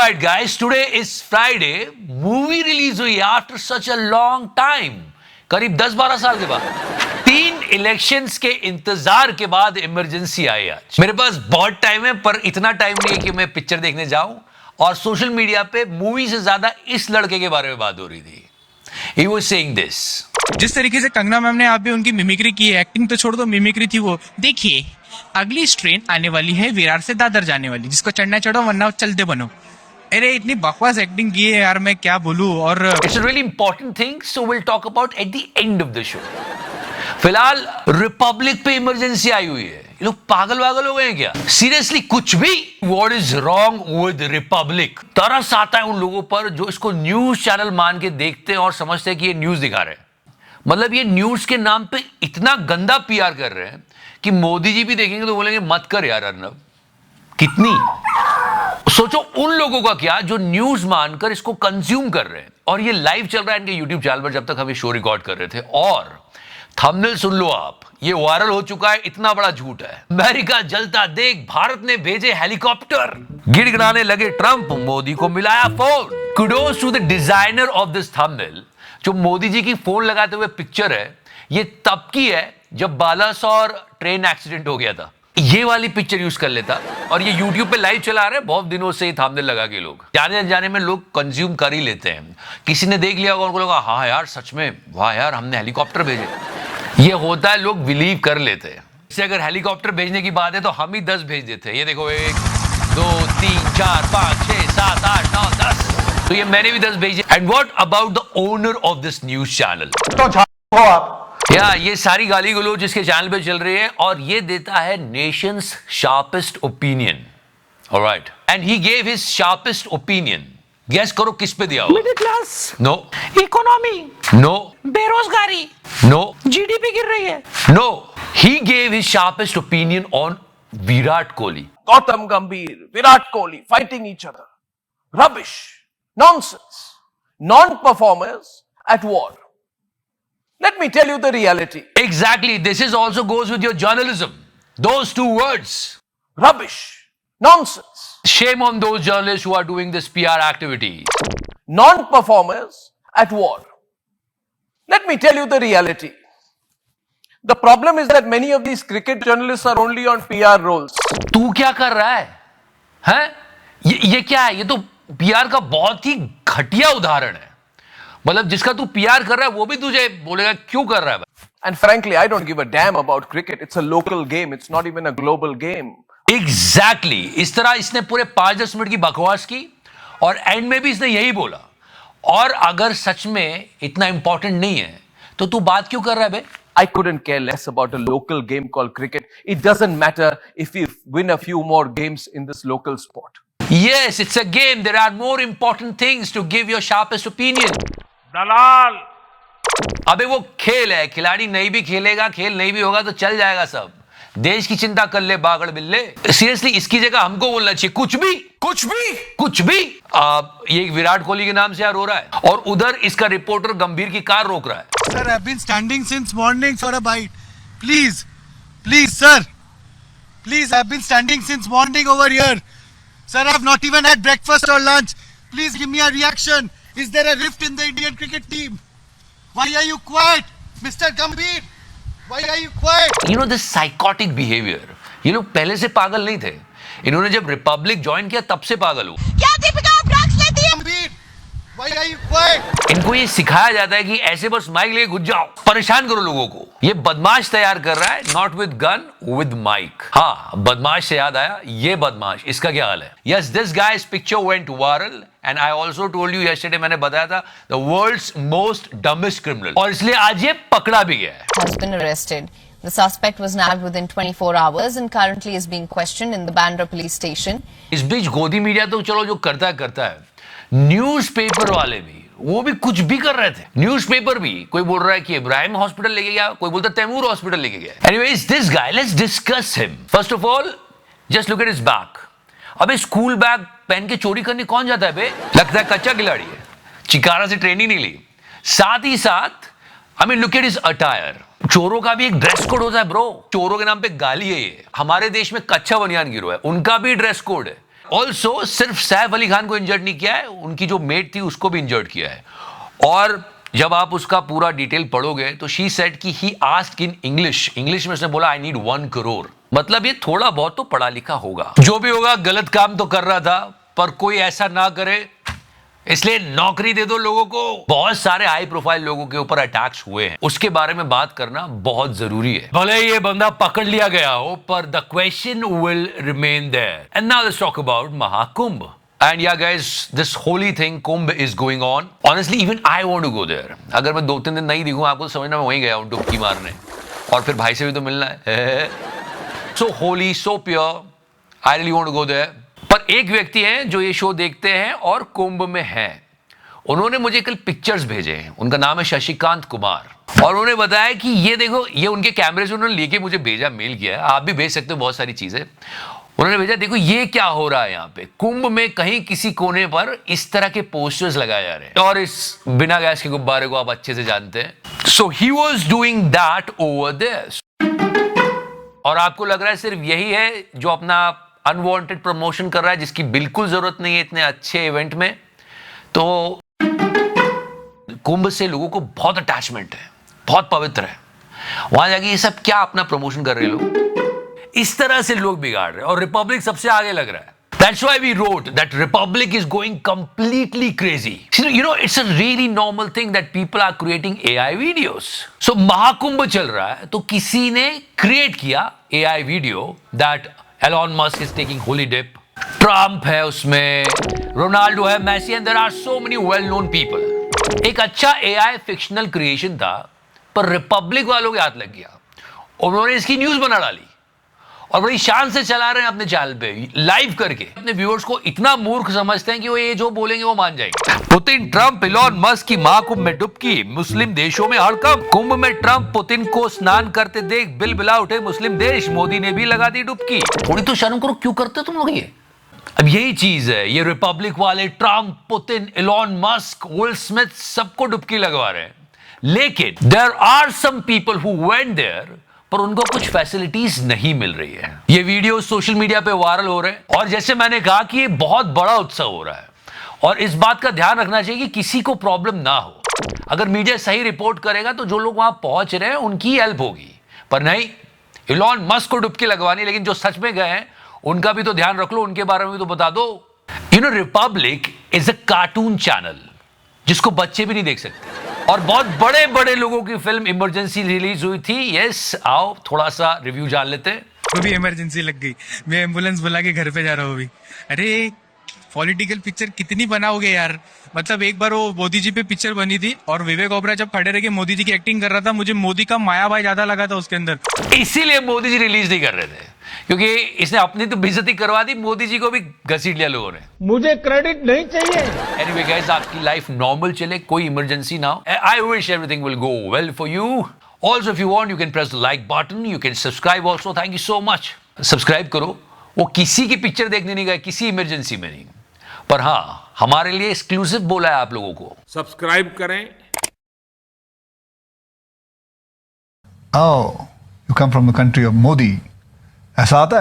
Alright guys, today is Friday. Movie release हुई after such a long time, करीब 10-12 साल के बाद। 3 इलेक्शंस के इंतजार के बाद इमरजेंसी आई आज। मेरे पास बहुत टाइम है, पर इतना टाइम नहीं है कि मैं पिक्चर देखने जाऊं। और सोशल मीडिया पे मूवी से ज्यादा इस लड़के के बारे में बात हो रही थी। He was saying this. जिस तरीके से कंगना मैम ने आप भी उनकी मिमिक्री की है, एक्टिंग तो छोड़ दो, मिमिक्री थी वो। देखिए, अगली ट्रेन आने वाली है विरार से दादर जाने वाली, जिसको चढ़ना चढ़ो वरना चलते बनो। अरे इतनी बकवास एक्टिंग की है यार, मैं क्या बोलूं। और It's a really important thing, so we'll talk about at the end of the show. फिलहाल रिपब्लिक पे इमरजेंसी आई हुई है। ये लोग पागल वागल हो गए हैं क्या? सीरियसली कुछ भी? What is wrong with Republic? तरस आता है उन लोगों पर जो इसको न्यूज चैनल मान के देखते हैं और समझते हैं कि ये न्यूज दिखा रहे हैं। मतलब ये न्यूज के नाम पे इतना गंदा पीआर कर रहे हैं कि मोदी जी भी देखेंगे तो बोलेंगे मत कर यार अर्नब। कितनी सोचो उन लोगों का क्या जो न्यूज मानकर इसको कंज्यूम कर रहे हैं। और ये लाइव चल रहा है इनके यूट्यूब चैनल पर जब तक हम ये शो रिकॉर्ड कर रहे थे। और थंबनेल सुन लो आप, ये वायरल हो चुका है, इतना बड़ा झूठ है। अमेरिका जलता देख भारत ने भेजे हेलीकॉप्टर, गिड़गिड़ाने लगे ट्रंप, मोदी को मिलाया phone. Kudos to the designer of this thumbnail. जो मोदी जी की फोन लगाते हुए पिक्चर है, ये तब की है जब बालासोर ट्रेन एक्सीडेंट हो गया था। ये वाली पिक्चर यूज कर लेता। और ये YouTube पे लाइव चला रहे हैं बहुत दिनों से, थंबनेल लगा के लोग जाने अनजाने में लोग कंज्यूम कर ही लेते हैं। किसी ने देख लिया होगा, उनको लगा हाँ यार सच में, वाह यार हमने हेलीकॉप्टर भेजे। ये होता है, लोग बिलीव कर लेते हैं। इससे अगर हेलीकॉप्टर भेजने की बात है तो हम ही 10 भेज देते हैं। ये देखो 1 2 3 4 5 6 7 8 9 10, तो ये मैंने भी 10 भेजे। And what about the owner of this news channel? तो हो आप या ये सारी गाली गलोच जिसके चैनल पे चल रही है, और ये देता है nation's sharpest opinion. Alright, and he gave his sharpest opinion. Guess करो किस पे दिया होगा? Middle class, no. Economy, no. बेरोजगारी, नो। जीडीपी गिर रही है। No. He gave his sharpest opinion on Virat Kohli. Gautam Gambhir, Virat Kohli fighting each other. Rubbish, nonsense, non-performers at war. Let me tell you the reality. Exactly, this is also goes with your journalism. Those 2 words. Rubbish, nonsense, Shame on those journalists who are doing this PR activity. non-performers at war. Let me tell you the reality. The problem is that many of these cricket journalists are only on PR roles. तू क्या कर रहा है? हैं? ये क्या है? ये तो PR का बहुत ही घटिया उदाहरण है। मतलब जिसका तू PR कर रहा है वो भी तुझे बोलेगा क्यों कर रहा है? And frankly, I don't give a damn about cricket. It's a local game. It's not even a global game. Exactly. इस तरह इसने पूरे 5-10 मिनट की बकवास की और एंड में भी इसने यही बोला। और अगर सच में इतना इंपॉर्टेंट नहीं है तो तू बात क्यों कर रहा है बे? I couldn't care less about a local game called cricket. It doesn't matter if we win a few more games in this local sport. Yes, it's a game. There are more important things to give your sharpest opinion. दलाल, अबे वो खेल है, खिलाड़ी नहीं भी खेलेगा, खेल नहीं भी होगा तो चल जाएगा सब। देश की चिंता कर ले बागड़ बिल्ले। सीरियसली इसकी जगह हमको बोलना चाहिए कुछ भी कुछ भी। ये एक विराट कोहली के नाम से यार हो रहा है, और उधर इसका रिपोर्टर गंभीर की कार रोक रहा है। Sir, I've been standing since morning for a bite. Please, sir. Please, I've been standing since morning over here. Sir, I've not even had breakfast or lunch. Please give me a reaction. Is there a rift in the Indian cricket team? Why are you quiet, Mr. Gambhir? Why are you quiet? You know this psychotic behavior. ये लोग पहले से पागल नहीं थे, इन्होंने जब Republic join किया तब से पागल हो। क्या दीपिका ड्रग्स लेती है? Gambhir, why are you quiet? इनको ये सिखाया जाता है कि ऐसे बस माइक लेके घुस जाओ, परेशान करो लोगों को। ये बदमाश तैयार कर रहा है, not with gun, with mic. हाँ, बदमाश से याद आया, ये बदमाश, इसका क्या हाल है? Yes, this guys picture went viral and I also told you yesterday, मैंने बताया था, the world's most dumbest criminal, और इसलिए आज ये पकड़ा भी गया है। Has been arrested. The suspect was nabbed within 24 hours and currently is being questioned in the Bandra police station. इस बीच गोदी मीडिया तो चलो जो करता है, न्यूज़पेपर वाले भी, वो भी कुछ भी कर रहे थे। न्यूज़पेपर भी, कोई बोल रहा है कि इब्राहिम हॉस्पिटल लेके गया, कोई बोलता तैमूर हॉस्पिटल लेके गया। Anyways, this guy, let's discuss him. First of all, just look at his back. अबे स्कूल बैग पहन के चोरी करने कौन जाता है बे? लगता है कच्चा खिलाड़ी है, चिकारा से ट्रेनिंग नहीं ली। साथ ही साथ, I mean look at his attire. चोरों का भी एक ड्रेस कोड होता है ब्रो। चोरों के नाम पे गाली है ये। हमारे देश में कच्चा बनियान गिरोह है, उनका भी ड्रेस कोड है। ऑल्सो सिर्फ सैफ अली खान को इंजर्ड नहीं किया है, उनकी जो मेट थी उसको भी इंजर्ड किया है। और जब आप उसका पूरा डिटेल पढ़ोगे तो शी सेड कि ही आस्क्ड इन इंग्लिश में उसने बोला आई नीड 1 करोड़। मतलब ये थोड़ा बहुत तो पढ़ा लिखा होगा। जो भी होगा गलत काम तो कर रहा था, पर कोई ऐसा ना करे इसलिए नौकरी दे दो लोगों को। बहुत सारे हाई प्रोफाइल लोगों के ऊपर अटैक्स हुए हैं, उसके बारे में बात करना बहुत जरूरी है। भले ये बंदा पकड़ लिया गया हो, पर the question will remain there. And now let's talk about Mahakumbh. And yeah guys, this holy thing Kumbh is going on. Honestly, even I want to go there. अगर मैं 2-3 दिन नहीं दिखूं आपको तो समझना मैं वहीं गया हूं डुबकी मारने, और फिर भाई से भी तो मिलना है। So holy, so pure. I really want to go there. पर एक व्यक्ति हैं जो ये शो देखते हैं और कुंभ में हैं। उन्होंने मुझे कल पिक्चर्स भेजे हैं। उनका नाम है शशिकांत कुमार, और उन्होंने बताया कि ये देखो, ये उनके कैमरे से उन्होंने लेके मुझे भेजा, मेल किया है। आप भी भेज सकते हो बहुत सारी चीजें। उन्होंने भेजा देखो ये क्या हो रहा है यहाँ पे कुंभ में, कहीं किसी कोने पर इस तरह के पोस्टर्स लगाए जा रहे हैं, और इस बिना गैस के गुब्बारे को आप अच्छे से जानते हैं। So he was doing that over there. और आपको लग रहा है सिर्फ यही है जो अपना अनवांटेड प्रमोशन कर रहा है, जिसकी बिल्कुल जरूरत नहीं है इतने अच्छे इवेंट में। तो कुंभ से लोगों को बहुत अटैचमेंट है, बहुत पवित्र है। वहां जाके ये सब क्या अपना प्रमोशन कर रहे लोग, इस तरह से लोग बिगाड़ रहे हैं, और रिपब्लिक सबसे आगे लग रहा है। That's why we wrote that Republic is going completely crazy. You know, it's a really normal thing that people are creating AI videos. So Mahakumbh चल रहा है तो किसी ने क्रिएट किया AI video that Elon Musk is taking holy dip. Trump है उसमें, Ronaldo है, Messi, and there are so many well-known people. एक अच्छा AI फिक्शनल क्रिएशन था, पर रिपब्लिक वालों के हाथ लग गया। उन्होंने इसकी न्यूज बना डाली और बड़ी शान से चला रहे हैं अपने चैनल पे लाइव करके। अपने व्यूअर्स को इतना मूर्ख समझते हैं कि वो ये जो बोलेंगे वो मान जाएंगे। पुतिन, ट्रंप, इलॉन मस्क की महाकुंभ में डुबकी, मुस्लिम देशों में हड़कंप। कुंभ में ट्रंप पुतिन को स्नान करते देख बिलबिला उठे मुस्लिम देश, मोदी ने भी लगा दी डुबकी। थोड़ी तो शर्म करो, क्यों करते तुम लोग ये? अब यही चीज है, ये रिपब्लिक वाले Trump, Putin, Elon Musk, Will Smith सबको डुबकी लगवा रहे हैं। लेकिन there are some people who went there, पर उनको कुछ फैसिलिटीज नहीं मिल रही है। ये वीडियो सोशल मीडिया पे वायरल हो रहे हैं, और जैसे मैंने कहा कि ये बहुत बड़ा उत्सव हो रहा है, और इस बात का ध्यान रखना चाहिए कि किसी को प्रॉब्लम ना हो। अगर मीडिया सही रिपोर्ट करेगा तो जो लोग वहां पहुंच रहे हैं उनकी हेल्प होगी, पर नहीं, इलॉन मस्क को डुबकी लगवानी। लेकिन जो सच में गए हैं उनका भी तो ध्यान रख लो, उनके बारे में भी तो बता दो। You know, Republic is a cartoon channel जिसको बच्चे भी नहीं देख सकते, और बहुत बड़े बड़े लोगों की फिल्म इमरजेंसी रिलीज हुई थी। यस, आओ थोड़ा सा रिव्यू जान लेते हैं। तो भी इमरजेंसी लग गई, मैं एम्बुलेंस बुला के घर पे जा रहा हूँ अभी। अरे पॉलिटिकल पिक्चर कितनी बनाओगे यार। मतलब एक बार वो मोदी जी पे पिक्चर बनी थी, और विवेक ओबराय जब खड़े रह के मोदी जी की एक्टिंग कर रहा था, मुझे मोदी का माया भाई ज्यादा लगा था उसके अंदर। इसीलिए मोदी जी रिलीज नहीं कर रहे थे, क्योंकि इसने अपनी तो बेइज्जती करवा दी, मोदी जी को भी घसीट लिया लोगों ने। मुझे क्रेडिट नहीं चाहिए। एनीवे गाइस, आपकी लाइफ नॉर्मल चले, कोई इमरजेंसी ना हो। I wish everything will go well for you. Also if you want you can press the like button, you can subscribe also. Thank you so much. Subscribe करो। वो किसी की picture देखने नहीं गए, किसी इमरजेंसी में नहीं, पर हाँ हमारे लिए एक्सक्लूसिव बोला है आप लोगों को। सब्सक्राइब करें। Oh, you come from the country of Modi. ऐसा आता है?